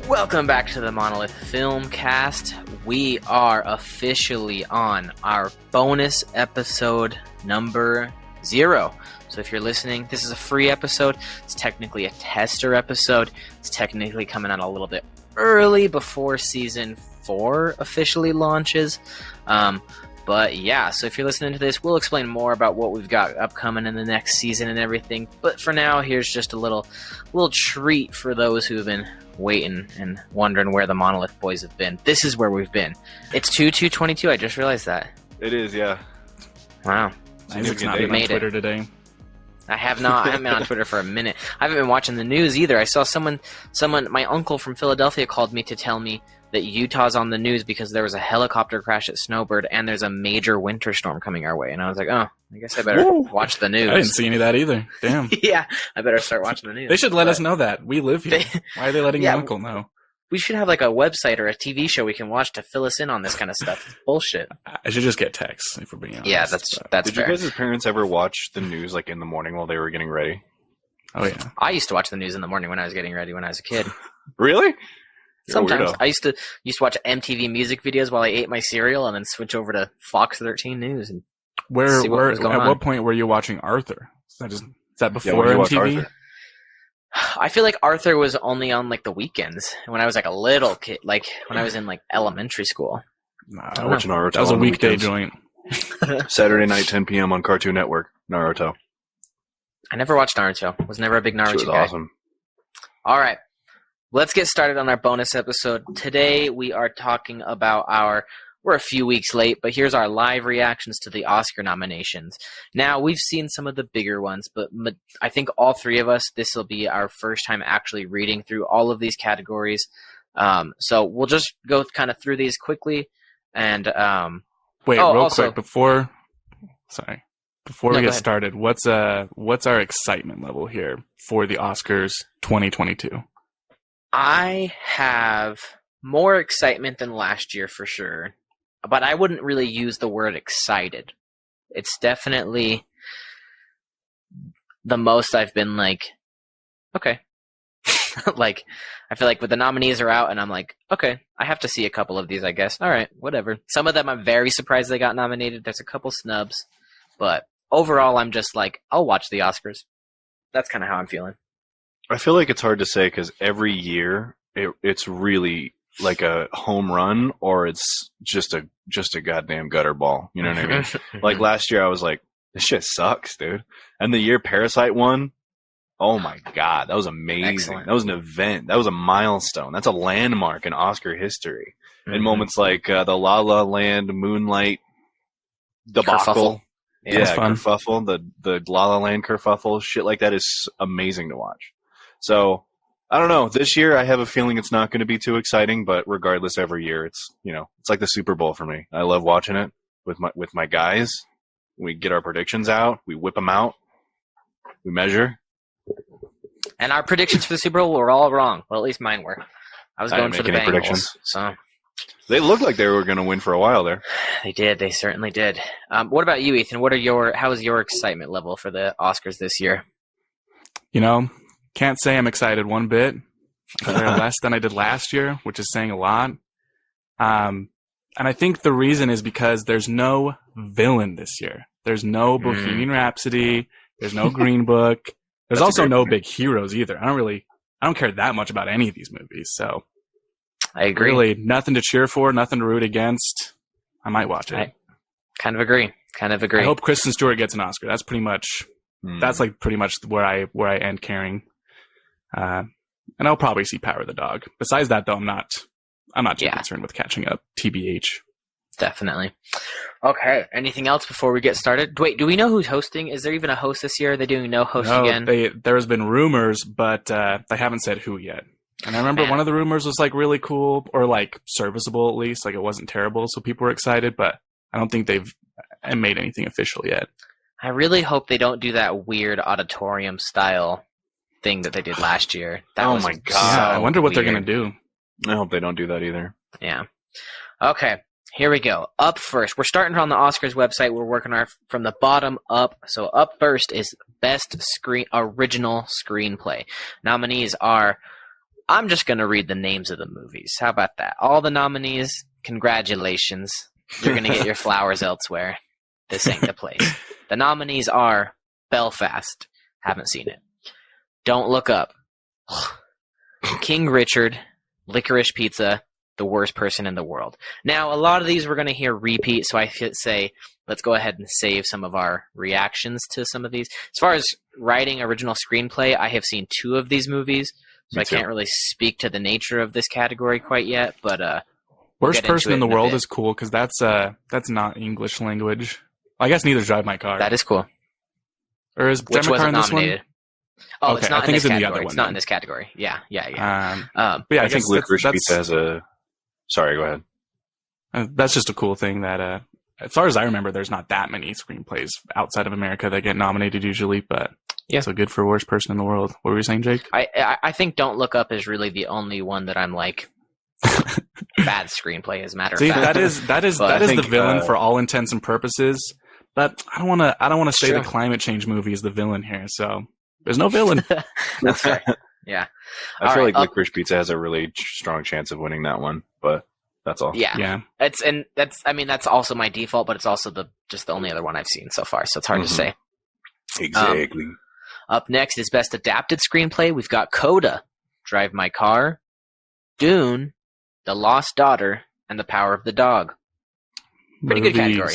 Welcome back to the Monolith Filmcast. We are officially on our bonus episode number 0. So if you're listening, this is a free episode. It's technically a tester episode. It's technically coming out a little bit early before season 4 officially launches. But yeah, so if you're listening to this, we'll explain more about what we've got upcoming in the next season and everything. But for now, here's just a little treat for those who have been waiting and wondering where the Monolith Boys have been. This is where we've been. It's 2/2/22. I just realized that. It is, yeah. Wow. Isaac's not been on Twitter today. I have not. I haven't been on Twitter for a minute. I haven't been watching the news either. I saw someone, my uncle from Philadelphia called me to tell me that Utah's on the news because there was a helicopter crash at Snowbird and there's a major winter storm coming our way. And I was like, oh, I guess I better watch the news. I didn't see any of that either. Damn. Yeah, I better start watching the news. They should let us know that. We live here. Why are they letting your uncle know? We should have like a website or a TV show we can watch to fill us in on this kind of stuff. It's bullshit. I should just get texts, if we're being honest. Yeah, that's Did fair. you guys' parents ever watch the news like in the morning while they were getting ready? Oh, yeah. I used to watch the news in the morning when I was getting ready when I was a kid. Really? Sometimes I used to watch MTV music videos while I ate my cereal and then switch over to Fox 13 News and see what was going on. At what point were you watching Arthur? Is that before MTV? MTV? I feel like Arthur was only on like the weekends when I was like a little kid, like when I was in like elementary school. I watch Naruto. That was a weekday joint. Saturday night, 10 p.m. on Cartoon Network. Naruto. I never watched Naruto. Was never a big Naruto She was guy. awesome. All right. Let's get started on our bonus episode. Today we are talking about we're a few weeks late, but here's our live reactions to the Oscar nominations. Now, we've seen some of the bigger ones, but I think all three of us, this will be our first time actually reading through all of these categories. So we'll just go kind of through these quickly. And Wait, real quick, before we get started, what's our excitement level here for the Oscars 2022? I have more excitement than last year for sure, but I wouldn't really use the word excited. It's definitely the most I've been like, okay. Like, I feel like with the nominees are out and I'm like, okay, I have to see a couple of these, I guess. All right, whatever. Some of them I'm very surprised they got nominated. There's a couple snubs, but overall I'm just like, I'll watch the Oscars. That's kind of how I'm feeling. I feel like it's hard to say because every year it's really like a home run or it's just a goddamn gutter ball. You know what I mean? Like last year I was like, this shit sucks, dude. And the year Parasite won, oh my God, that was amazing. Excellent. That was an event. That was a milestone. That's a landmark in Oscar history. In moments like the La La Land, Moonlight debacle. Kerfuffle. Yeah, fun. kerfuffle, the La La Land kerfuffle, shit like that is amazing to watch. So, I don't know. This year, I have a feeling it's not going to be too exciting, but regardless, every year, it's like the Super Bowl for me. I love watching it with my guys. We get our predictions out. We whip them out. We measure. And our predictions for the Super Bowl were all wrong. Well, at least mine were. I was going for the Bengals. Predictions. So They looked like they were going to win for a while there. they did. They certainly did. What about you, Ethan? How is your excitement level for the Oscars this year? Can't say I'm excited one bit. Less than I did last year, which is saying a lot. And I think the reason is because there's no villain this year. There's no Bohemian Rhapsody. There's no Green Book. There's also no big heroes either. I don't care that much about any of these movies. So I agree. Really, nothing to cheer for, nothing to root against. I might watch it. I kind of agree. I hope Kristen Stewart gets an Oscar. That's pretty much where I end caring. And I'll probably see Power of the Dog. Besides that, though, I'm not too concerned with catching up. TBH. Definitely. Okay. Anything else before we get started? Wait, do we know who's hosting? Is there even a host this year? Are they doing no host again? There has been rumors, but they haven't said who yet. And I remember one of the rumors was like really cool or like serviceable at least. Like it wasn't terrible, so people were excited. But I don't think they've made anything official yet. I really hope they don't do that weird auditorium style thing that they did last year. Oh my God. So I wonder what they're weird. going to do. I hope they don't do that either. Yeah. Okay. Here we go. Up first, we're starting on the Oscars website. We're working from the bottom up. So up first is Best Original Screenplay. Nominees are I'm just going to read the names of the movies. How about that? All the nominees, congratulations. You're going to get your flowers elsewhere. This ain't the place. The nominees are Belfast. Haven't seen it. Don't Look Up. King Richard. Licorice Pizza. The Worst Person in the World. Now, a lot of these we're going to hear repeat, so I should say let's go ahead and save some of our reactions to some of these. As far as writing original screenplay, I have seen 2 of these movies, so I can't really speak to the nature of this category quite yet, but Worst Person in the World is cool because that's not English language. I guess neither is Drive My Car. That is cool. Or is Which Drive My Car in this nominated? one? Oh, Okay, it's not I think in this it's in the category. other one. It's not in this category. Yeah. But yeah, I think Licorice Pizza has a... Sorry, go ahead. That's just a cool thing that, as far as I remember, there's not that many screenplays outside of America that get nominated usually, but yeah. So good for Worst Person in the World. What were you saying, Jake? I think Don't Look Up is really the only one that I'm like, bad screenplay, as a matter of See, fact. that is the villain for all intents and purposes. But I don't want to say the climate change movie is the villain here. So there's no villain. That's fair. Yeah. I feel like Licorice Pizza has a really strong chance of winning that one, but that's all. Yeah. That's also my default, but it's also just the only other one I've seen so far, so it's hard to say. Exactly. Up next is Best Adapted Screenplay. We've got Coda, Drive My Car, Dune, The Lost Daughter, and The Power of the Dog. Pretty good category.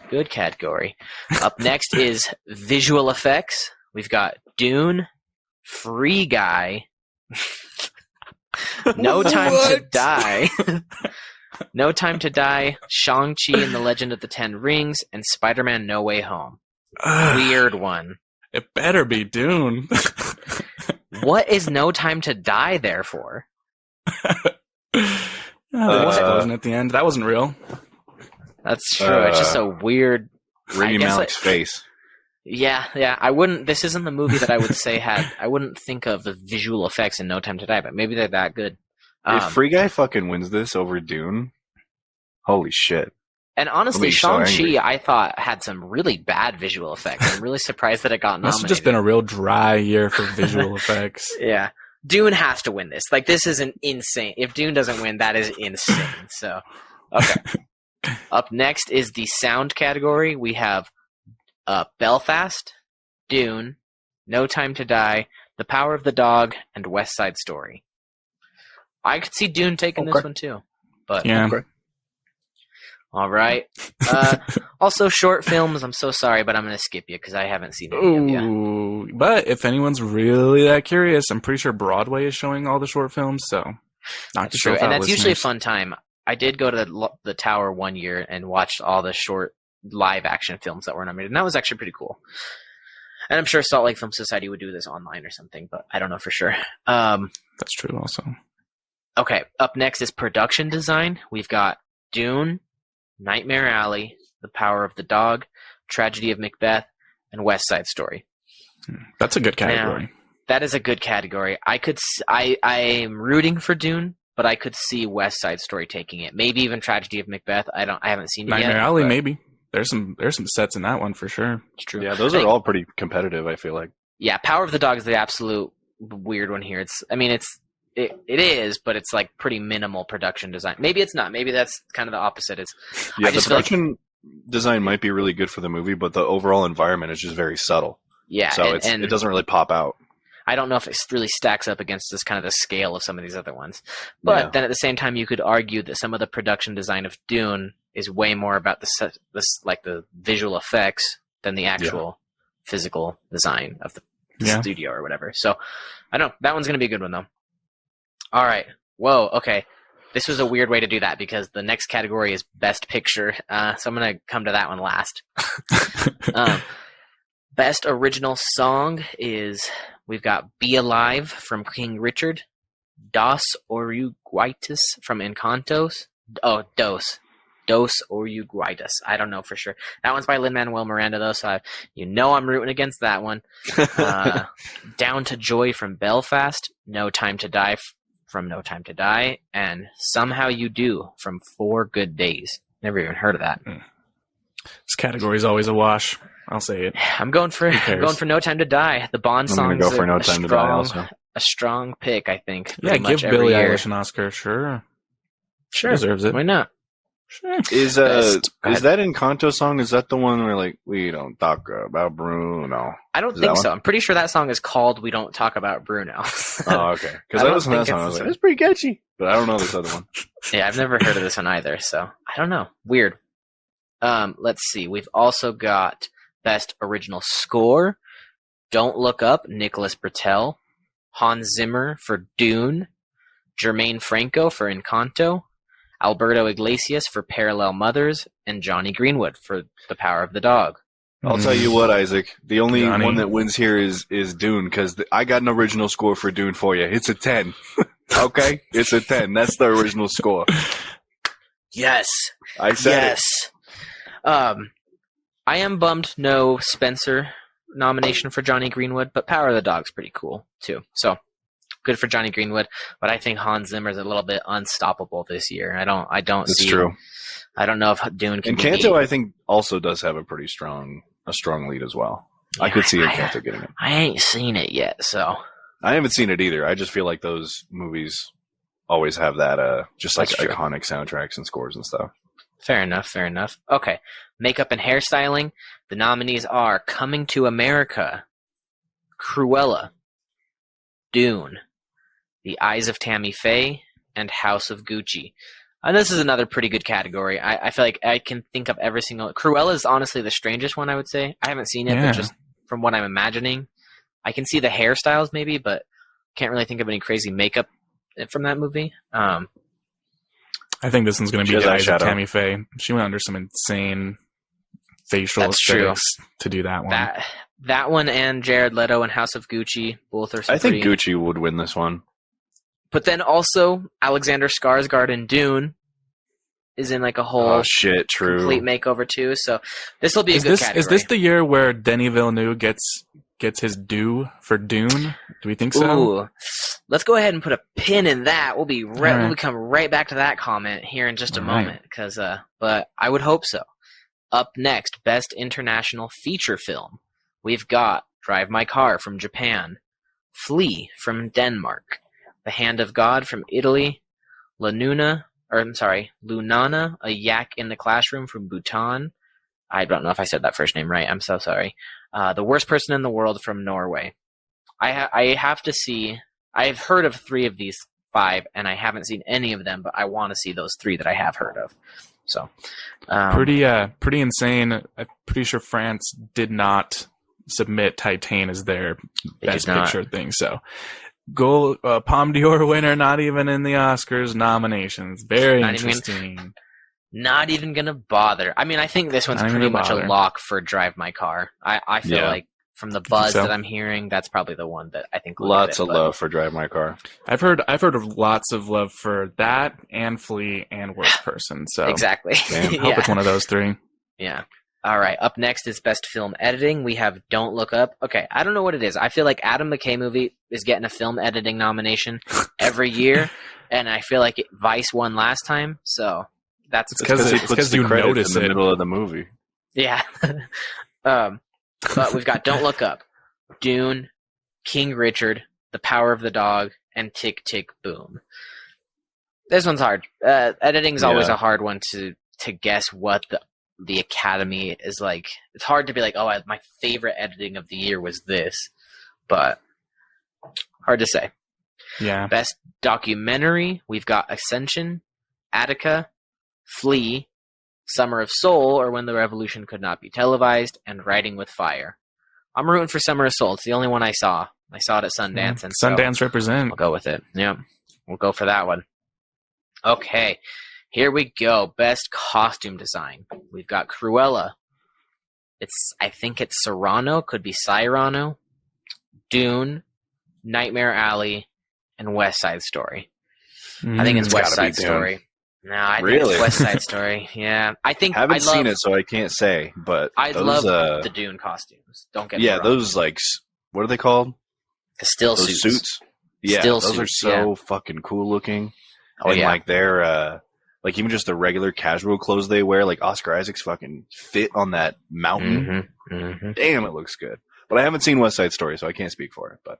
Good category. Up next is Visual Effects. We've got Dune, Free Guy, No Time to Die, No Time to Die, Shang-Chi and the Legend of the Ten Rings, and Spider-Man No Way Home. Weird one. It better be Dune. What is No Time to Die there for? The explosion at the end. That wasn't real. That's true. It's just a weird... Rami Malek's face. Yeah. I wouldn't... This isn't the movie that I would say had... I wouldn't think of the visual effects in No Time to Die, but maybe they're that good. If Free Guy fucking wins this over Dune, holy shit. And honestly, Shang-Chi, I thought, had some really bad visual effects. I'm really surprised that it got nominated. Must have just been a real dry year for visual effects. Yeah. Dune has to win this. Like, this is an insane... If Dune doesn't win, that is insane. So, okay. Up next is the sound category. We have Belfast, Dune, No Time to Die, The Power of the Dog, and West Side Story. I could see Dune taking this one too. But yeah. Okay. All right. Also, short films. I'm so sorry, but I'm going to skip you because I haven't seen any of you. Ooh, but if anyone's really that curious, I'm pretty sure Broadway is showing all the short films, so that's true. And that's usually a fun time. I did go to the Tower one year and watched all the short live action films that were nominated, and that was actually pretty cool. And I'm sure Salt Lake Film Society would do this online or something, but I don't know for sure. That's true also. Okay, up next is production design. We've got Dune, Nightmare Alley, The Power of the Dog, Tragedy of Macbeth, and West Side Story. That's a good category. Now, that is a good category. I'm rooting for Dune, but I could see West Side Story taking it. Maybe even Tragedy of Macbeth. I haven't seen it yet. Nightmare Alley, maybe. There's some sets in that one for sure. It's true. Yeah, those are all pretty competitive, I feel like. Yeah, Power of the Dog is the absolute weird one here. It is, but it's like pretty minimal production design. Maybe it's not. Maybe that's kind of the opposite. The production design might be really good for the movie, but the overall environment is just very subtle. Yeah, so it doesn't really pop out. I don't know if it really stacks up against this kind of the scale of some of these other ones. But then at the same time, you could argue that some of the production design of Dune is way more about the visual effects than the actual physical design of the studio or whatever. So I don't know. That one's going to be a good one though. All right. Whoa. Okay. This was a weird way to do that because the next category is Best Picture. So I'm going to come to that one last. Best Original Song is we've got Be Alive from King Richard, Dos Oruguitas from Encantos. Oh, Dos Oruguitas. I don't know for sure. That one's by Lin-Manuel Miranda though, so I'm rooting against that one. Down to Joy from Belfast, No Time to Die from No Time to Die, and Somehow You Do from 4 Good Days. Never even heard of that. This category is always a wash. I'll say it. I'm going for No Time to Die. The Bond song is for No Time to Die also. a strong pick, I think. Yeah, pretty much give Billie every year. Eilish an Oscar. Sure. She Sure. deserves it. Why not? Sure. Is Go ahead. that Encanto song? Is that the one where like we don't talk about Bruno? I don't Is think that so. one? I'm pretty sure that song is called "We Don't Talk About Bruno." Oh, okay. Because I I don't listened to that think song. I it's was the like, same. that's pretty catchy, but I don't know this other one. Yeah, I've never heard of this one either, so I don't know. Weird. Let's see. We've also got Best Original Score. Don't Look Up, Nicholas Britell. Hans Zimmer for Dune. Jermaine Franco for Encanto. Alberto Iglesias for Parallel Mothers. And Johnny Greenwood for The Power of the Dog. I'll tell you what, Isaac. The only Johnny. one that wins here is Dune, because I got an original score for Dune for you. It's a 10. Okay? It's a 10. That's the original score. Yes. I said Yes. I am bummed no Spencer nomination for Johnny Greenwood, but Power of the Dog's pretty cool too. So good for Johnny Greenwood, but I think Hans Zimmer's a little bit unstoppable this year. I don't It's see. true. I don't know if Dune can. Encanto, I think, also does have a pretty strong lead as well. I Yeah, could see Encanto getting it. I ain't seen it yet, so I haven't seen it either. I just feel like those movies always have that, just like That's true. iconic soundtracks and scores and stuff. fair enough. Fair enough. Okay, makeup and hairstyling. The nominees are Coming to America, Cruella, Dune, The Eyes of Tammy Faye, and House of Gucci. And this is another pretty good category. I feel like I can think of every single. Cruella is honestly the strangest one, I would say. I haven't seen it, Yeah. but just from what I'm imagining, I can see the hairstyles maybe, but can't really think of any crazy makeup from that movie. I think this one's going to She be has the Eyes of eyeshadow. Tammy Faye. She went under some insane facial That's true. aesthetics to do that one. That one and Jared Leto and House of Gucci both are. Some I think pretty- Gucci would win this one. But then also Alexander Skarsgård in Dune is in like a whole Oh shit! True. complete makeover too. So this will be a good category. Is this the year where Denis Villeneuve gets his due for Dune? Do we think so? Ooh, let's go ahead and put a pin in that. We'll be right. All right. We'll come right back to that comment here in just a All right. moment, because but I would hope so. Up next, Best International Feature Film. We've got Drive My Car from Japan, Flea from Denmark, The Hand of God from Italy, Lunana, A Yak in the Classroom from Bhutan. I don't know if I said that first name right. I'm so sorry. The Worst Person in the World from Norway. I have to see. I've heard of 3 of these 5, and I haven't seen any of them, but I want to see those 3 that I have heard of. So, Pretty insane. I'm pretty sure France did not submit Titan as their They best did not. picture thing. So, Palme d'Or winner, not even in the Oscars nominations. Very Not even- interesting. Not even gonna bother. I mean, I think this one's Not even pretty gonna much a bother. lock for Drive My Car. I feel Yeah. like from the buzz so? that I'm hearing, that's probably the one that I think will Lots get of it, but- love for Drive My Car. I've heard of lots of love for that and Flea and Worst Person. So Exactly. Damn. I hope it's one of those 3. Yeah. All right. Up next is Best Film Editing. We have Don't Look Up. Okay, I don't know what it is. I feel like Adam McKay movie is getting a film editing nomination every year, and I feel like Vice won last time, so that's It's 'cause he it's puts 'cause the you credits notice in the it. middle of the movie. yeah. But we've got Don't Look Up, Dune, King Richard, The Power of the Dog, and Tick Tick Boom. This one's hard. Editing's always Yeah. a hard one to guess what the Academy is like. It's hard to be like, oh, my favorite editing of the year was this, but hard to say. Yeah. Best documentary, we've got Ascension, Attica, Flea, Summer of Soul, or When the Revolution Could Not Be Televised, and Writing with Fire. I'm rooting for Summer of Soul. It's the only one I saw. I saw it at Sundance, and so Sundance represent. we'll go with it. Yeah, we'll go for that one. Okay, here we go. Best costume design. We've got Cruella. I think it's Serrano. Could be Cyrano. Dune, Nightmare Alley, and West Side Story. I think it's It's West gotta be Side Dune. Story. No, I think Really? it's West Side Story. Yeah, I think I haven't I love, seen it, so I can't say. But I those, love the Dune costumes. Don't get me wrong. those like what are they called? the still Those suits. Yeah, Still those suits, are so fucking cool looking. Oh And yeah, like they're like even just the regular casual clothes they wear, like Oscar Isaac's fucking fit on that mountain. hmm Damn, it looks good. But I haven't seen West Side Story, so I can't speak for it. But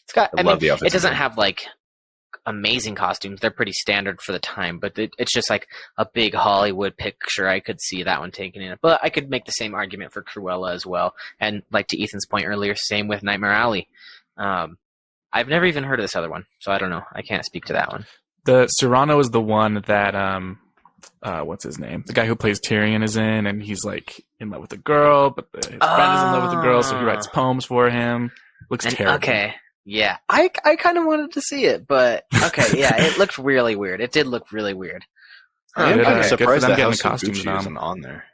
It's got. I love the outfits. It doesn't have like amazing costumes. They're pretty standard for the time, but it's just like a big Hollywood picture. I could see that one taken in it, but I could make the same argument for Cruella as well. And like to Ethan's point earlier, same with Nightmare Alley. I've never even heard of this other one, so I don't know. I can't speak to that one. The Cyrano is the one that what's his name? The guy who plays Tyrion is in, and he's like in love with a girl, but his friend is in love with the girl, so he writes poems for him. Looks terrible. Okay. Yeah, I kind of wanted to see it, but okay, yeah, it looked really weird. It did look really weird. I'm kind of surprised that getting House the of costumes Gucci isn't on there.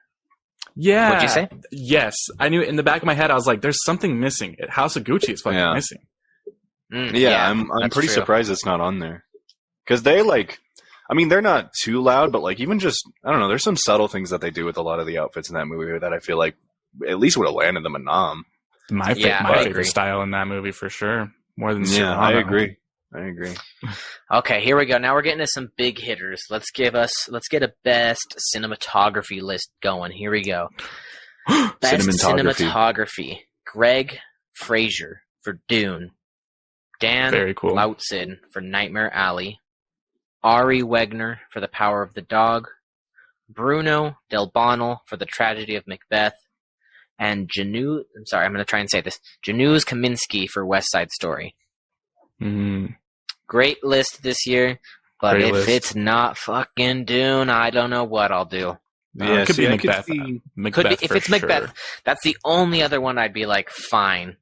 Yeah. What'd you say? Yes. I knew in the back of my head, I was like, there's something missing. House of Gucci is fucking missing. Yeah, I'm pretty surprised it's not on there. Because they they're not too loud, but like even just, I don't know, there's some subtle things that they do with a lot of the outfits in that movie that I feel like at least would have landed them a nom. My favorite style in that movie for sure. More than Serrano. I agree. Okay, here we go. Now we're getting to some big hitters. Let's get a best cinematography list going. Here we go. Best cinematography. Greg Fraser for Dune. Dan Lautzen for Nightmare Alley. Ari Wegner for The Power of the Dog. Bruno Del Bonal for The Tragedy of Macbeth. And Janusz Kaminski for West Side Story. Great list this year, but if it's not fucking Dune, I don't know what I'll do. Yeah, it could be Macbeth. If it's Macbeth, that's the only other one I'd be like, fine.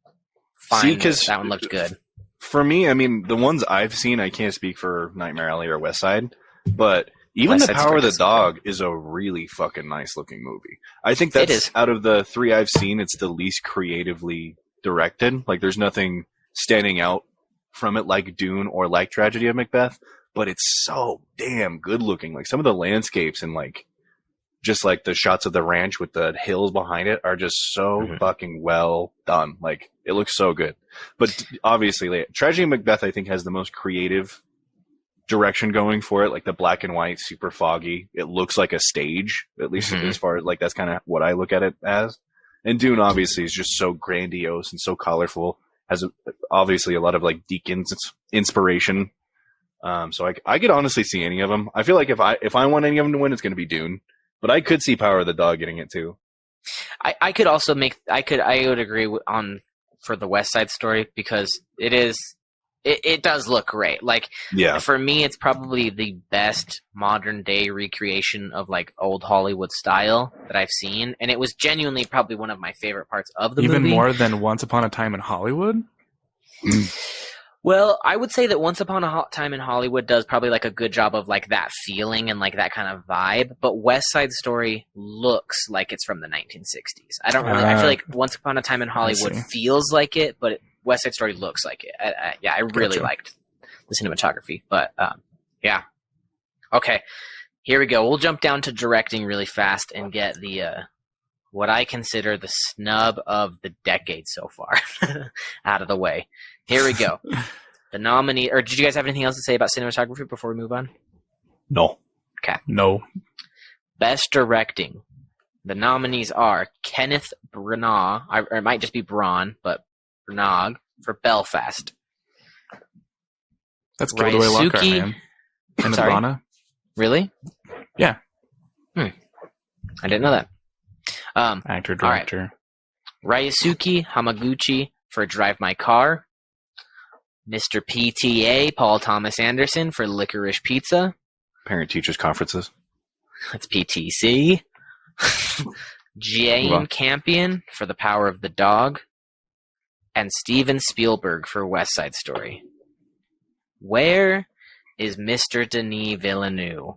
Because that one looked good. For me, I mean, the ones I've seen, I can't speak for Nightmare Alley or West Side, but even The Power of the Dog is a really fucking nice looking movie. I think that's out of the three I've seen, it's the least creatively directed. Like, there's nothing standing out from it like Dune or like Tragedy of Macbeth, but it's so damn good looking. Like, some of the landscapes and like just like the shots of the ranch with the hills behind it are just so fucking well done. Like, it looks so good. But obviously, like, Tragedy of Macbeth, I think, has the most creative direction going for it. Like, the black and white, super foggy. It looks like a stage, at least as far as like that's kind of what I look at it as. And Dune obviously is just so grandiose and so colorful. Has obviously a lot of like Deacon's inspiration. So I could honestly see any of them. I feel like if I want any of them to win, it's going to be Dune. But I could see Power of the Dog getting it too. I could also I would agree on for the West Side Story because it does look great. Like, for me, it's probably the best modern day recreation of like old Hollywood style that I've seen, and it was genuinely probably one of my favorite parts of the movie. Even more than Once Upon a Time in Hollywood? Well, I would say that Once Upon a Time in Hollywood does probably like a good job of like that feeling and like that kind of vibe, but West Side Story looks like it's from the 1960s. I feel like Once Upon a Time in Hollywood feels like it, but West Side Story looks like it. I really liked the cinematography, but yeah. Okay, here we go. We'll jump down to directing really fast and get the what I consider the snub of the decade so far out of the way. Here we go. The nominee, or did you guys have anything else to say about cinematography before we move on? No. Okay. No. Best directing. The nominees are Kenneth Branagh, or it might just be Braun, but Branagh for Belfast. That's Gilderoy Lockhart, man. Kenneth Branagh. Really? Yeah. I didn't know that. Actor, director. Right. Ryusuke Hamaguchi for Drive My Car. Mr. PTA, Paul Thomas Anderson for Licorice Pizza. Parent-teachers conferences. That's PTC. Jane Campion for The Power of the Dog. And Steven Spielberg for West Side Story. Where is Mr. Denis Villeneuve?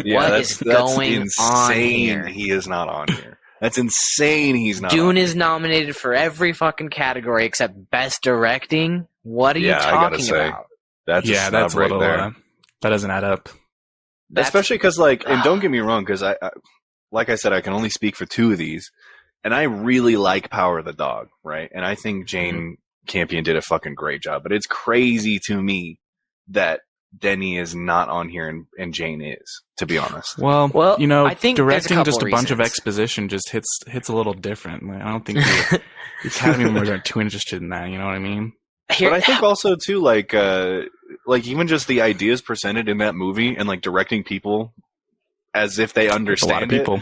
What is going on here? He is not on here. That's insane he's not Dune is nominated for every fucking category except Best Directing. What are you talking about? That's a little, there. That doesn't add up. Especially because, like, and don't get me wrong, because I, like I said, I can only speak for two of these, and I really like Power of the Dog, right? And I think Jane Campion did a fucking great job, but it's crazy to me that Denny is not on here and Jane is, to be honest. Well, you know, I think directing just a bunch of exposition just hits a little different. Like, I don't think the Academy members are too interested in that. You know what I mean? But I think also too, like even just the ideas presented in that movie and like directing people as if they understand a lot of people.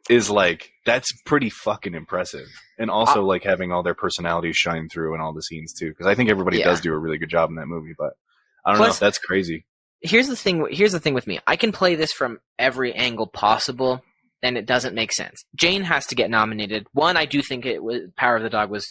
is like, that's pretty fucking impressive. And also like having all their personalities shine through in all the scenes too, because I think everybody does do a really good job in that movie. But I don't know, that's crazy. Here's the thing with me. I can play this from every angle possible, and it doesn't make sense. Jane has to get nominated. One, I do think Power of the Dog was.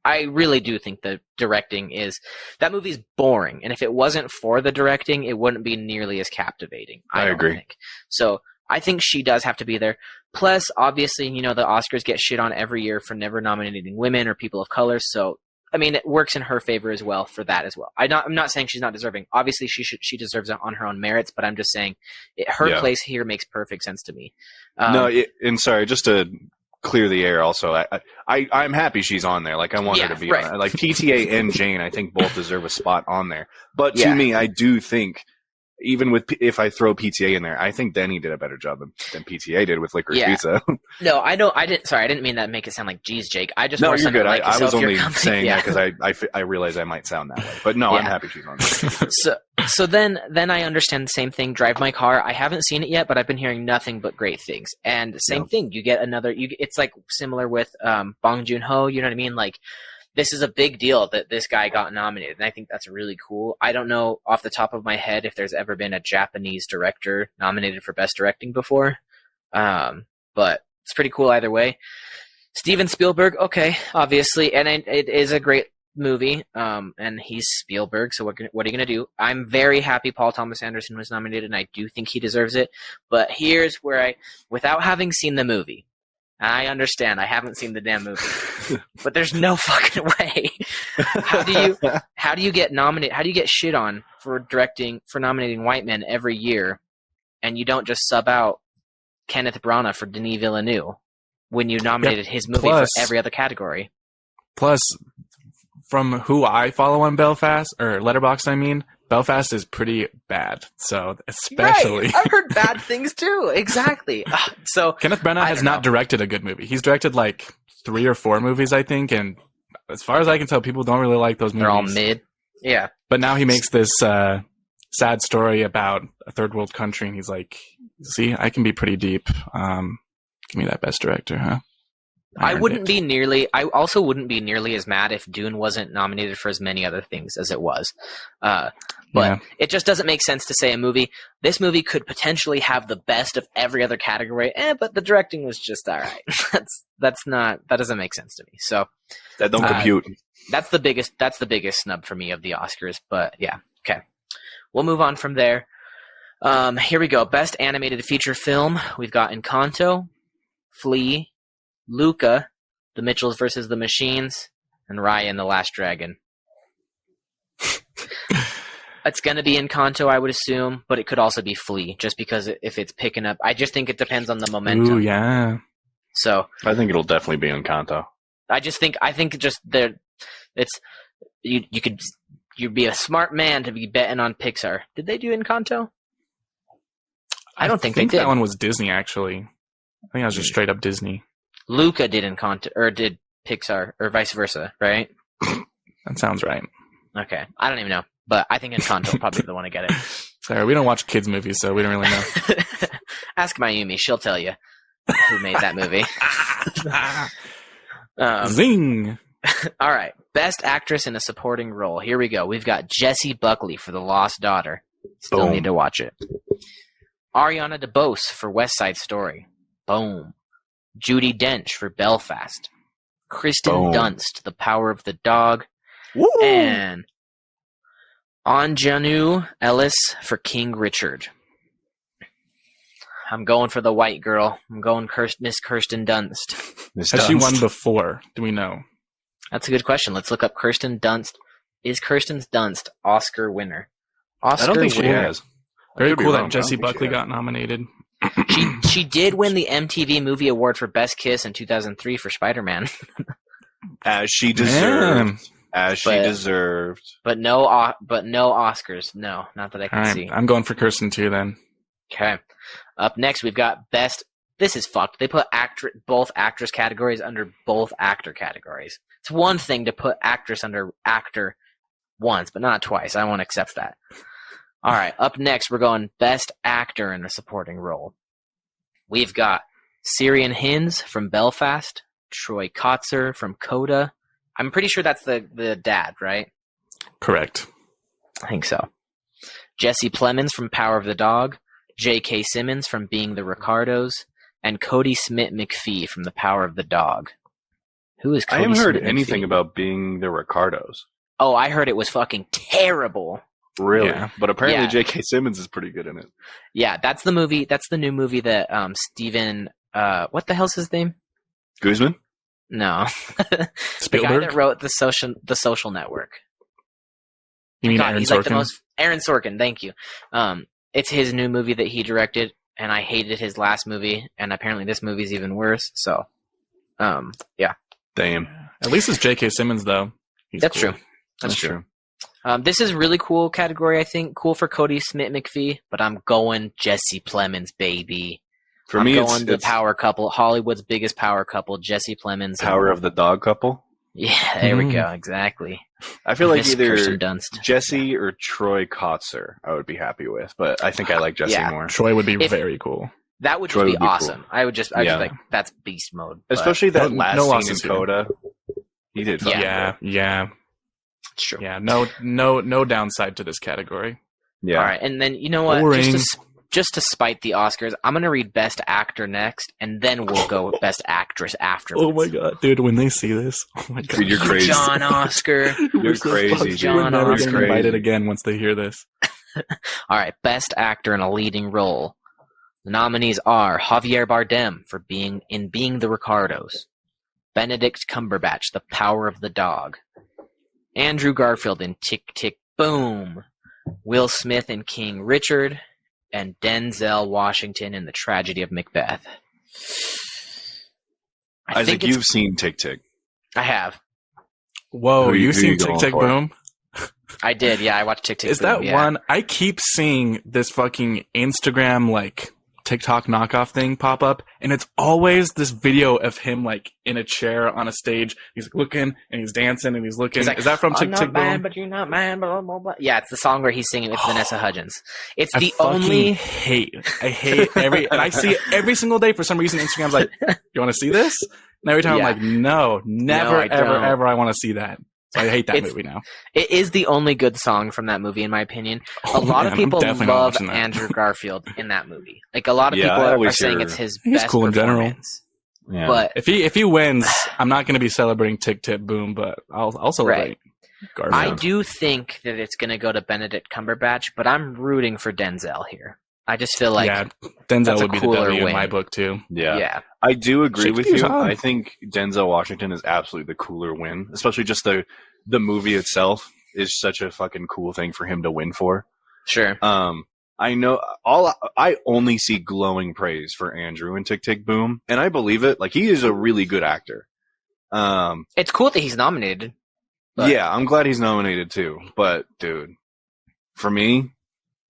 I really do think the directing is that movie's boring, and if it wasn't for the directing, it wouldn't be nearly as captivating. I agree. Think. So I think she does have to be there. Plus, obviously, the Oscars get shit on every year for never nominating women or people of color. So, I mean, it works in her favor as well for that as well. I'm not saying she's not deserving. Obviously, she deserves it on her own merits, but I'm just saying her place here makes perfect sense to me. And sorry, just to clear the air also, I'm happy she's on there. Like, I want her to be on there. Like, PTA and Jane, I think both deserve a spot on there. But to me, I do think, even if I throw PTA in there, I think Denny did a better job than PTA did with Licorice Pizza. No, I didn't mean that to make it sound like, geez, Jake. I just you're good. I was only saying that because I realize I might sound that way. But no, I'm happy she's on there. So then I understand the same thing. Drive My Car. I haven't seen it yet, but I've been hearing nothing but great things. And same thing. You get another. It's like similar with Bong Joon-ho. You know what I mean? Like, this is a big deal that this guy got nominated, and I think that's really cool. I don't know off the top of my head if there's ever been a Japanese director nominated for Best Directing before, but it's pretty cool either way. Steven Spielberg, okay, obviously, and it is a great movie, and he's Spielberg, so what are you going to do? I'm very happy Paul Thomas Anderson was nominated, and I do think he deserves it, but here's where without having seen the movie, I understand. I haven't seen the damn movie, but there's no fucking way. How do you get nominated? How do you get shit on for nominating white men every year, and you don't just sub out Kenneth Branagh for Denis Villeneuve when you nominated his movie for every other category? Plus, from who I follow on Letterboxd, Belfast is pretty bad, so especially... Right. I've heard bad things too, exactly. So Kenneth Branagh has not directed a good movie. He's directed like 3 or 4 movies, I think, and as far as I can tell, people don't really like those movies. They're all mid. Yeah. But now he makes this sad story about a third world country, and he's like, see, I can be pretty deep. Give me that Best Director, huh? I also wouldn't be nearly as mad if Dune wasn't nominated for as many other things as it was. But it just doesn't make sense to say this movie could potentially have the best of every other category, but the directing was just all right. that doesn't make sense to me. So that don't compute. That's the biggest snub for me of the Oscars, but yeah. Okay. We'll move on from there. Here we go. Best Animated Feature Film. We've got Encanto, Flea, Luca, The Mitchells vs. the Machines, and Raya and the Last Dragon. It's going to be Encanto, I would assume, but it could also be Flea, just because if it's picking up... I just think it depends on the momentum. Ooh, yeah. So I think it'll definitely be Encanto. I think just there... It's... You'd be a smart man to be betting on Pixar. Did they do Encanto? I don't think they did. That one was Disney, actually. I think that was just straight up Disney. Luca did Encanto, or did Pixar, or vice versa, right? That sounds right. Okay. I don't even know, but I think Encanto will probably be the one to get it. Sorry, we don't watch kids' movies, so we don't really know. Ask Mayumi. She'll tell you who made that movie. Zing! All right. Best Actress in a Supporting Role. Here we go. We've got Jessie Buckley for The Lost Daughter. Still need to watch it. Ariana DeBose for West Side Story. Boom. Judi Dench for Belfast. Kristen Dunst, The Power of the Dog. Woo! And Anjanu Ellis for King Richard. I'm going for the white girl. I'm going Miss Kirsten Dunst. Has she won before? Do we know? That's a good question. Let's look up Kirsten Dunst. Is Kirsten Dunst Oscar winner? I don't think she has. Very cool that Jessie Buckley got nominated. She did win the MTV Movie Award for Best Kiss in 2003 for Spider-Man. As she deserved. Deserved. But no Oscars. No, not that I can see. I'm going for Kirsten too then. Okay. Up next, we've got Best... This is fucked. They put both actress categories under both actor categories. It's one thing to put actress under actor once, but not twice. I won't accept that. All right, up next, we're going Best Actor in a Supporting Role. We've got Syrian Hinds from Belfast, Troy Kotzer from Coda. I'm pretty sure that's the dad, right? Correct. I think so. Jesse Plemons from Power of the Dog, J.K. Simmons from Being the Ricardos, and Cody Smith-McPhee from The Power of the Dog. Who is Cody I haven't heard Smith-McPhee? anything about Being the Ricardos. Oh, I heard it was fucking terrible. Really? Yeah. But apparently Yeah. J.K. Simmons is pretty good in it. Yeah, that's the movie. That's the new movie that Steven... what the hell's his name? Guzman? No. The Spielberg? guy that wrote The Social Network. You mean God, Aaron he's Sorkin? like the most... Aaron Sorkin, thank you. It's his new movie that he directed, and I hated his last movie, and apparently this movie's even worse, so... yeah. Damn. At least it's J.K. Simmons, though. He's That's cool. true. That's true. This is really cool category, I think. Cool for Cody Smith-McPhee, but I'm going Jesse Plemons, baby. For I'm me, going the it's power couple, Hollywood's biggest power couple, Jesse Plemons. Power of the Dog couple. Yeah, there we go. Exactly. I feel like Miss either Kirsten Dunst. Jesse or Troy Kotzer I would be happy with, but I think I like Jesse Yeah. more. Troy would be If- very cool. That would just Troy be would be cool. awesome. I would just Yeah. be like, that's beast mode. but Especially that No- last no scene in losses here. Coda. He did fucking Yeah. Yeah. it's true. Yeah. No downside to this category. Yeah. All right, and then you know what? Boring. Just to spite the Oscars, I'm gonna read Best Actor next, and then we'll go with Best Actress afterwards. Oh my god, dude! When they see this, oh my god, Dude, you're crazy. John Oscar. You're crazy, dude. John We're never Oscar. getting invited Crazy. again once they hear this. All right, Best Actor in a Leading Role. The nominees are Javier Bardem for Being the Ricardos, Benedict Cumberbatch, The Power of the Dog, Andrew Garfield in Tick, Tick, Boom, Will Smith in King Richard, and Denzel Washington in The Tragedy of Macbeth. I Isaac, think it's, you've seen Tick Tick. I have. Whoa, Who you you've seen Tick going Tick for? Boom? I did, yeah. I watched Tick, Tick, Is Boom. that yeah. one? I keep seeing this fucking Instagram like TikTok knockoff thing pop up, and it's always this video of him like in a chair on a stage. He's looking and he's dancing and he's looking. He's like, Is that from I'm Tick not Tick mad, Boom? but you're not mad, blah, blah, blah. Yeah, it's the song where he's singing with Vanessa Hudgens. It's I the fucking only... hate every, and I see it every single day for some reason. Instagram's like, you want to see this? And every time Yeah. I'm like, no, never, I ever, don't. ever. I want to see that. So I hate that It's- movie now. It is the only good song from that movie, in my opinion. A lot of man, I'm people definitely not love watching that. Andrew Garfield in that movie. Like, a lot of Yeah, people I are always saying hear- it's his He's best cool in general. performance. Yeah. But If he wins, I'm not going to be celebrating Tick Tick Boom, but I'll celebrate Garfield. I do think that it's going to go to Benedict Cumberbatch, but I'm rooting for Denzel here. I just feel like, yeah, Denzel that's a would be the cooler W in win. my book too. yeah. I do agree with Shakespeare's you. on. I think Denzel Washington is absolutely the cooler win, especially just the movie itself is such a fucking cool thing for him to win for. Sure. I know I only see glowing praise for Andrew in Tick Tick Boom, and I believe it. Like, he is a really good actor. It's cool that he's nominated. But- Yeah, I'm glad he's nominated too. But dude, for me,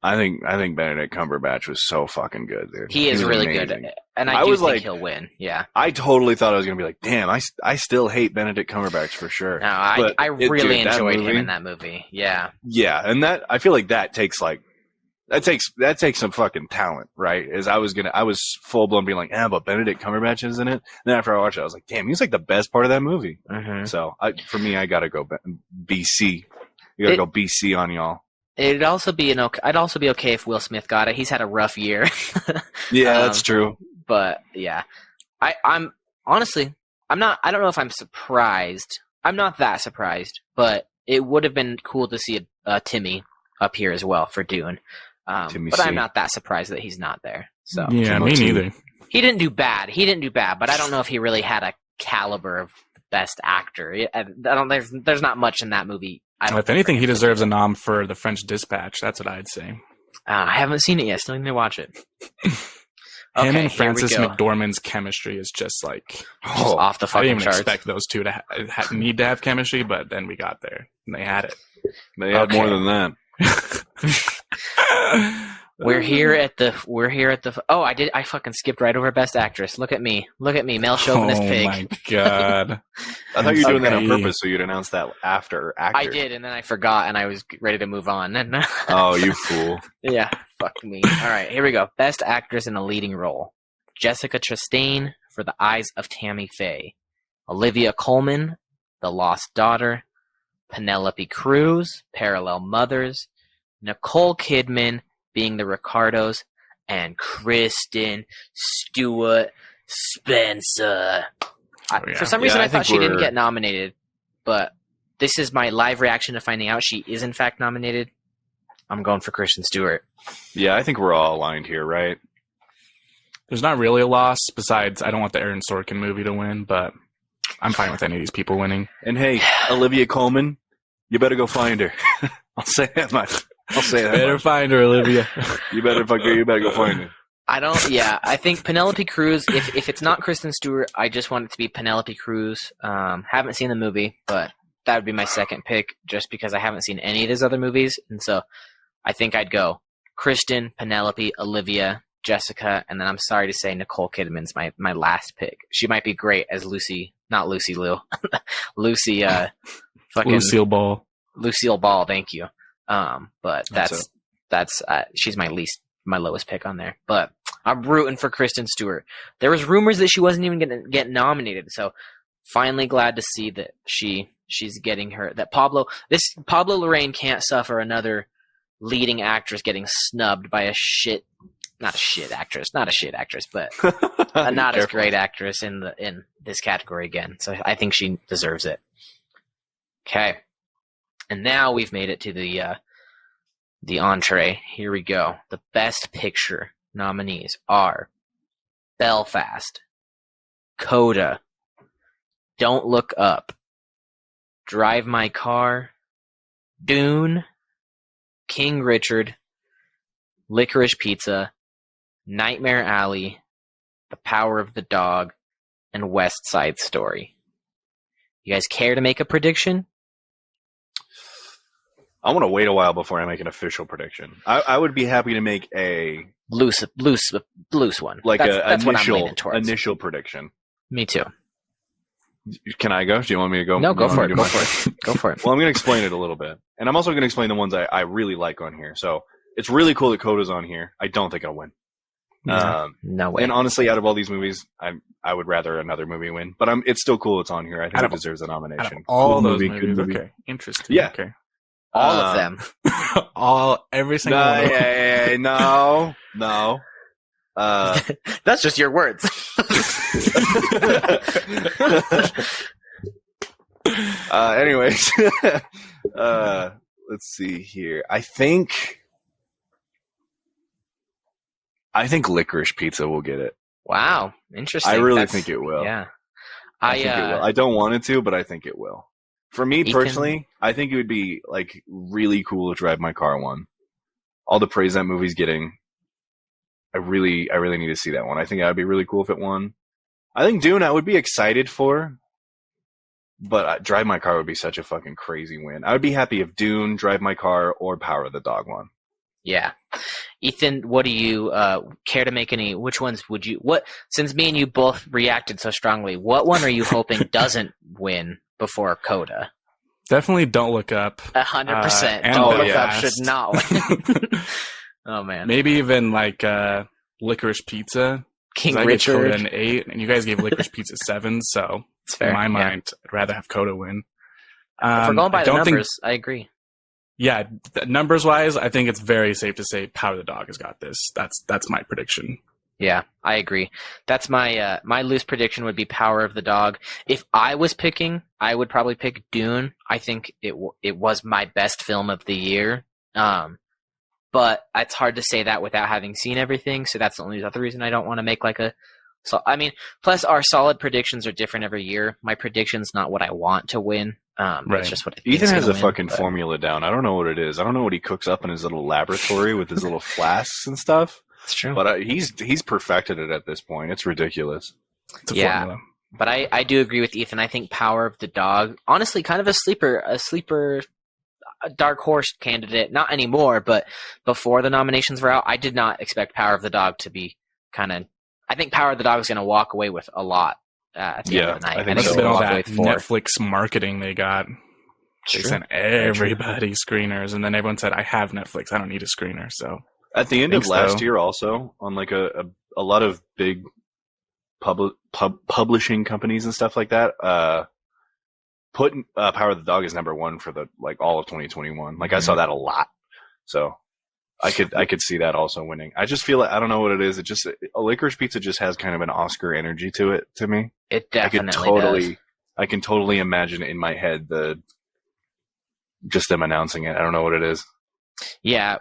I think Benedict Cumberbatch was so fucking good, dude. He is was really amazing. good. And I I do was think like- he'll win. Yeah. I totally thought I was gonna be like, damn, I still hate Benedict Cumberbatch for sure. No, I But really dude, that enjoyed him movie- in that movie. Yeah. Yeah, and that I feel like that takes some fucking talent, right? I was full blown being like, but Benedict Cumberbatch is in it. And then after I watched it, I was like, damn, he's like the best part of that movie. Mhm. So for me, I gotta go BC. You gotta go BC on y'all. I'd also be okay if Will Smith got it. He's had a rough year. Yeah, that's true. But yeah, I'm honestly, I don't know if I'm surprised. I'm not that surprised, but it would have been cool to see Timmy up here as well for Dune. Timmy but C. I'm not that surprised that he's not there. So Yeah, me Timothy. neither. he didn't do bad. But I don't know if he really had a caliber of best actor. There's not much in that movie. If anything, he deserves a nom for The French Dispatch. That's what I'd say. I haven't seen it yet. Still need to watch it. Him Okay, and here we Francis go. McDormand's chemistry is just like Just off the I fucking didn't even charts. expect those two to need to have chemistry, but then we got there and they had it. They had Okay. more than that. We're here at the. Oh, I fucking skipped right over Best Actress. Look at me, male chauvinist pig. Oh my god! I thought you were doing that on Okay. purpose, so you'd announce that after actor. I did, and then I forgot, and I was ready to move on. And Oh, you fool! yeah, fuck me. All right, here we go. Best Actress in a Leading Role: Jessica Chastain for The Eyes of Tammy Faye, Olivia Colman, The Lost Daughter, Penelope Cruz, Parallel Mothers, Nicole Kidman, Being the Ricardos, and Kristen Stewart Spencer. For some reason, I thought she didn't get nominated, but this is my live reaction to finding out she is in fact nominated. I'm going for Kristen Stewart. Yeah, I think we're all aligned here, right? There's not really a loss. Besides, I don't want the Aaron Sorkin movie to win, but I'm fine with any of these people winning. And hey, Olivia Colman, you better go find her. I'll say that much. Better find her, Olivia. You better go find her. I think Penelope Cruz, if it's not Kristen Stewart, I just want it to be Penelope Cruz. Haven't seen the movie, but that would be my second pick just because I haven't seen any of his other movies. And so I think I'd go Kristen, Penelope, Olivia, Jessica, and then I'm sorry to say Nicole Kidman's my last pick. She might be great as Lucy, not Lucy Liu. Lucy, fucking Lucille Ball. Lucille Ball, thank you. But that's she's my lowest pick on there. But I'm rooting for Kristen Stewart. There was rumors that she wasn't even going to get nominated, so finally glad to see that she's getting her. That Pablo Larraín can't suffer another leading actress getting snubbed by not a shit actress, but a not as great actress in this category again. So I think she deserves it. Okay. And now we've made it to the entree. Here we go. The Best Picture nominees are Belfast, Coda, Don't Look Up, Drive My Car, Dune, King Richard, Licorice Pizza, Nightmare Alley, The Power of the Dog, and West Side Story. You guys care to make a prediction? I want to wait a while before I make an official prediction. I would be happy to make a loose one. Like that's what I'm leaning towards. Initial prediction. Me too. Can I go? Do you want me to go? No, go for it. Go for it. Well, I'm going to explain it a little bit. And I'm also going to explain the ones I really like on here. So it's really cool that Coda's on here. I don't think it'll win. No way. And honestly, out of all these movies, I would rather another movie win. But it's still cool it's on here. I think it deserves a nomination. All those movies. Okay. Interesting. Yeah. Okay. All of them. Every single one. No. That's just your words. Anyways, let's see here. I think Licorice Pizza will get it. Wow, interesting. I really think it will. Yeah, I think it will. I don't want it to, but I think it will. For me personally, I think it would be like really cool to Drive My Car won. All the praise that movie's getting, I really need to see that one. I think that would be really cool if it won. I think Dune I would be excited for, but Drive My Car would be such a fucking crazy win. I would be happy if Dune, Drive My Car, or Power of the Dog won. Yeah. Ethan, what do you care to make any? Which ones would you? Since me and you both reacted so strongly, what one are you hoping doesn't win before Coda? Definitely Don't Look Up. 100%. Don't Look Up should not win. Oh man. Maybe even like Licorice Pizza. King I Richard. gave Coda an 8, and you guys gave Licorice Pizza 7. So it's fair. In my mind, I'd rather have Coda win. If we're going by the numbers, I agree. Yeah, numbers wise, I think it's very safe to say Power of the Dog has got this. That's my prediction. Yeah, I agree. That's my my loose prediction would be Power of the Dog. If I was picking, I would probably pick Dune. I think it was my best film of the year. But it's hard to say that without having seen everything. So that's the only other reason I don't want to make like a. So I mean, plus our solid predictions are different every year. My prediction's not what I want to win. Right. It's just what Ethan has a fucking formula down. I don't know what it is. I don't know what he cooks up in his little laboratory with his little flasks and stuff. It's true. But he's perfected it at this point. It's ridiculous. It's a formula. But I do agree with Ethan. I think Power of the Dog, honestly, kind of a sleeper. a dark horse candidate. Not anymore, but before the nominations were out, I did not expect Power of the Dog to be kind of. I think Power of the Dog is going to walk away with a lot at the end of the night. I think it's so. going to all walk away that with 4. Netflix marketing they got. They sent everybody screeners, and then everyone said, "I have Netflix. I don't need a screener." So at the end of last year, also on like a lot of big publishing companies and stuff like that, put Power of the Dog as number 1 for the like all of 2021. Like I saw that a lot, so I could see that also winning. I just feel like I don't know what it is. It just a Licorice Pizza just has kind of an Oscar energy to it to me. It definitely does. I can totally imagine in my head just them announcing it. I don't know what it is. Yeah.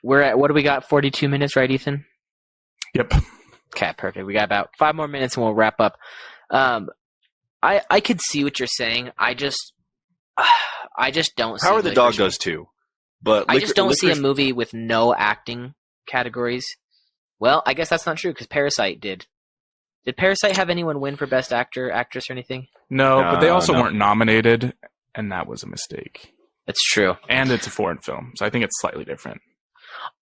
We're at, what do we got? 42 minutes, right, Ethan? Yep. Okay, perfect. We got about 5 more minutes and we'll wrap up. I could see what you're saying. I just don't see Power of the Dog does too. But I just don't see a movie with no acting categories. Well, I guess that's not true because Parasite did. Did Parasite have anyone win for Best Actor, Actress, or anything? No, but they also weren't nominated, and that was a mistake. It's true. And it's a foreign film, so I think it's slightly different.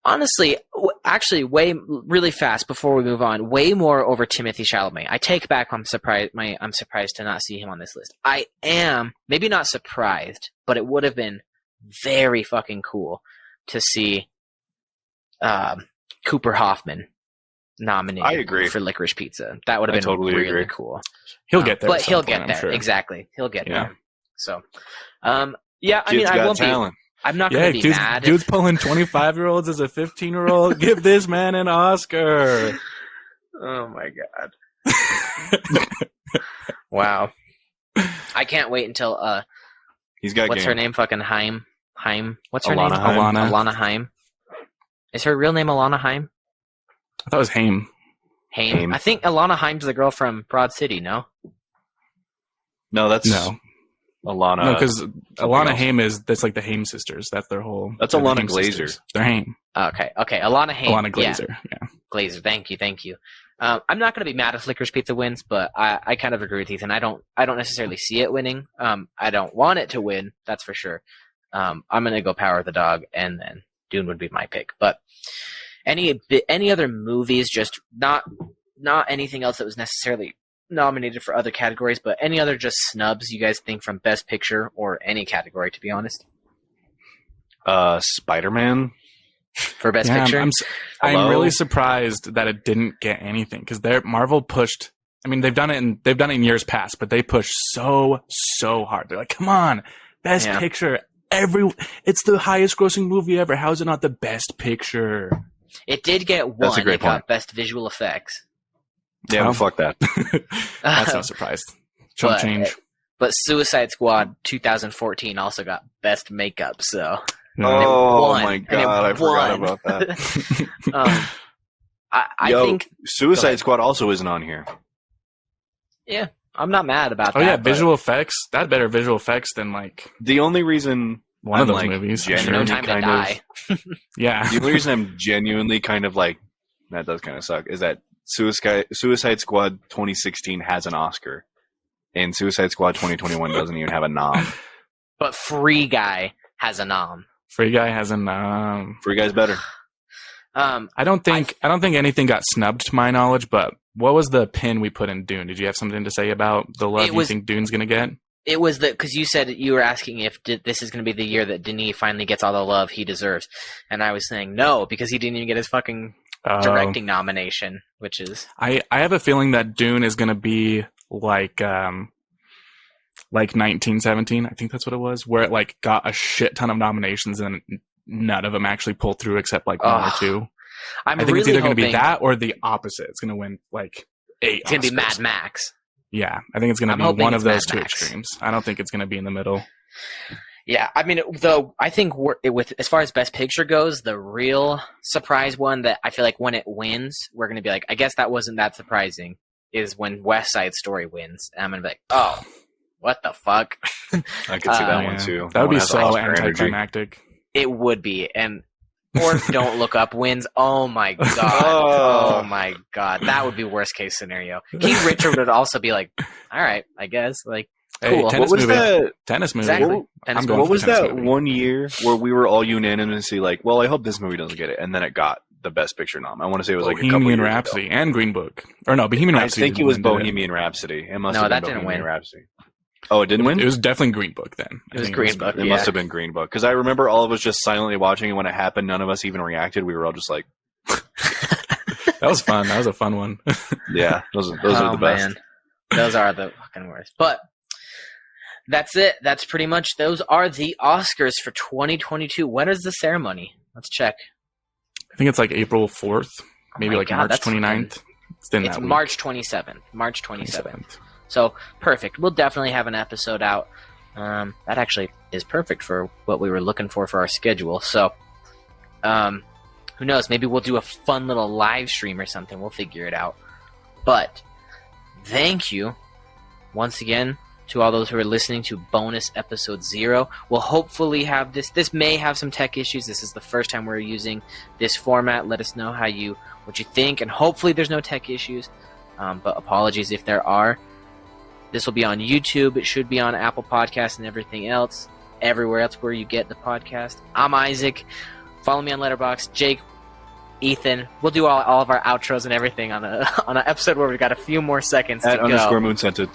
Honestly, actually, really fast before we move on, way more over Timothée Chalamet. I take back. I'm surprised to not see him on this list. I am maybe not surprised, but it would have been very fucking cool to see Cooper Hoffman nominated. I agree. For Licorice Pizza. That would have been really cool. He'll get there, but he'll get point, there. Sure. Exactly, he'll get there. So, Kid's I won't talent. I'm not going to be mad. Dude's pulling 25-year-olds as a 15-year-old. Give this man an Oscar. Oh my god! Wow. I can't wait until he's got. What's her name? Fucking Haim. What's her name? Alana Haim. Is her real name Alana Haim? I thought it was Haim. Haim. I think Alana Haim's the girl from Broad City. No. No, that's Alana. No, because Alana Haim that's like the Haim sisters. That's their whole. That's Alana Glazer. Sisters. They're Haim. Okay. Alana Haim. Alana Glazer. Yeah. Glazer. Thank you. I'm not going to be mad if Licorice Pizza wins, but I kind of agree with Ethan. I don't necessarily see it winning. I don't want it to win. That's for sure. I'm going to go Power of the Dog, and then Dune would be my pick. But any other movies, just not anything else that was necessarily nominated for other categories, but any other just snubs you guys think from Best Picture or any category, to be honest? Spider-Man for Best Picture. I'm really surprised that it didn't get anything because Marvel pushed. I mean, they've done it in years past, but they pushed so hard. They're like, come on, Best Picture. It's the highest grossing movie ever. How is it not the Best Picture? It did get one. That's a great point. Got Best Visual Effects. Yeah, well, fuck that. That's not surprised. Chump change. But Suicide Squad 2014 also got Best Makeup, so. Oh my god, I forgot about that. I think Suicide Squad also isn't on here. Yeah, I'm not mad about that. Oh yeah, visual effects. That better visual effects than like the only reason one of those movies. No Time to Die. Yeah. The only reason I'm genuinely kind of like that does kind of suck is that Suicide Squad 2016 has an Oscar, and Suicide Squad 2021 doesn't even have a nom. But Free Guy has a nom. Free Guy has a nom. Free Guy's better. I don't think anything got snubbed to my knowledge, but what was the pin we put in Dune? Did you have something to say about the love you think Dune's going to get? It was because you said you were asking if this is going to be the year that Denis finally gets all the love he deserves. And I was saying no, because he didn't even get his fucking directing nomination, which is... I have a feeling that Dune is going to be like 1917, I think that's what it was, where it like got a shit ton of nominations and none of them actually pulled through except like one or two. I think it's either going to be that or the opposite. It's going to win like 8 It's going to be Mad Max. Yeah, I think it's going to be one of those two extremes. I don't think it's going to be in the middle. Yeah, I mean, though, I think with as far as Best Picture goes, the real surprise one that I feel like when it wins, we're going to be like, I guess that wasn't that surprising, is when West Side Story wins. And I'm going to be like, oh, what the fuck? I could see that one too. That would be so anticlimactic. It would be. And or if Don't Look Up wins, oh my god. Oh my god. That would be worst case scenario. Keith Richards would also be like, all right, I guess. Like, Hey, Cool. tennis What was movie. that? Tennis movie. Exactly. What- Tennis I'm movie. going What for was the tennis that movie. one year where we were all unanimously like, well, I hope this movie doesn't get it, and then it got the Best Picture nom. I want to say it was like a couple Bohemian years Rhapsody ago. and Green Book. Or no, Bohemian I Rhapsody. think it didn't was win, did Bohemian Rhapsody. It must No, have been that didn't Bohemian win. Rhapsody. Oh, it didn't win? It was definitely Green Book then. It was think Green Book. It Yeah. must have been Green Book because I remember all of us just silently watching, and when it happened, none of us even reacted. We were all just like, That was fun. That was a fun one. "Yeah, those are the best." Man. Those are the fucking worst. But that's it. That's pretty much, those are the Oscars for 2022. When is the ceremony? Let's check. I think it's like April 4th, maybe my like God, March that's 29th. It's in It's that week. March 27th. March 27th. 27th. So perfect. We'll definitely have an episode out. That actually is perfect for what we were looking for our schedule. So, who knows? Maybe we'll do a fun little live stream or something. We'll figure it out. But thank you once again to all those who are listening to bonus episode 0. We'll hopefully have this. This may have some tech issues. This is the first time we're using this format. Let us know what you think, and hopefully there's no tech issues. But apologies if there are. This will be on YouTube. It should be on Apple Podcasts and everything else. Everywhere else where you get the podcast. I'm Isaac. Follow me on Letterboxd. Jake, Ethan. We'll do all of our outros and everything on an episode where we've got a few more seconds At to underscore go. moon scented.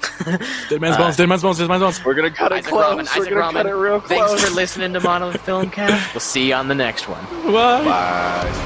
Dead Man's Bones, Dead Man's Bones, Dead Man's Bones. We're gonna cut it Isaac close. Rahman, We're Isaac gonna Rahman. cut it real close. Thanks for listening to Monolith Filmcast. We'll see you on the next one. Bye. Bye.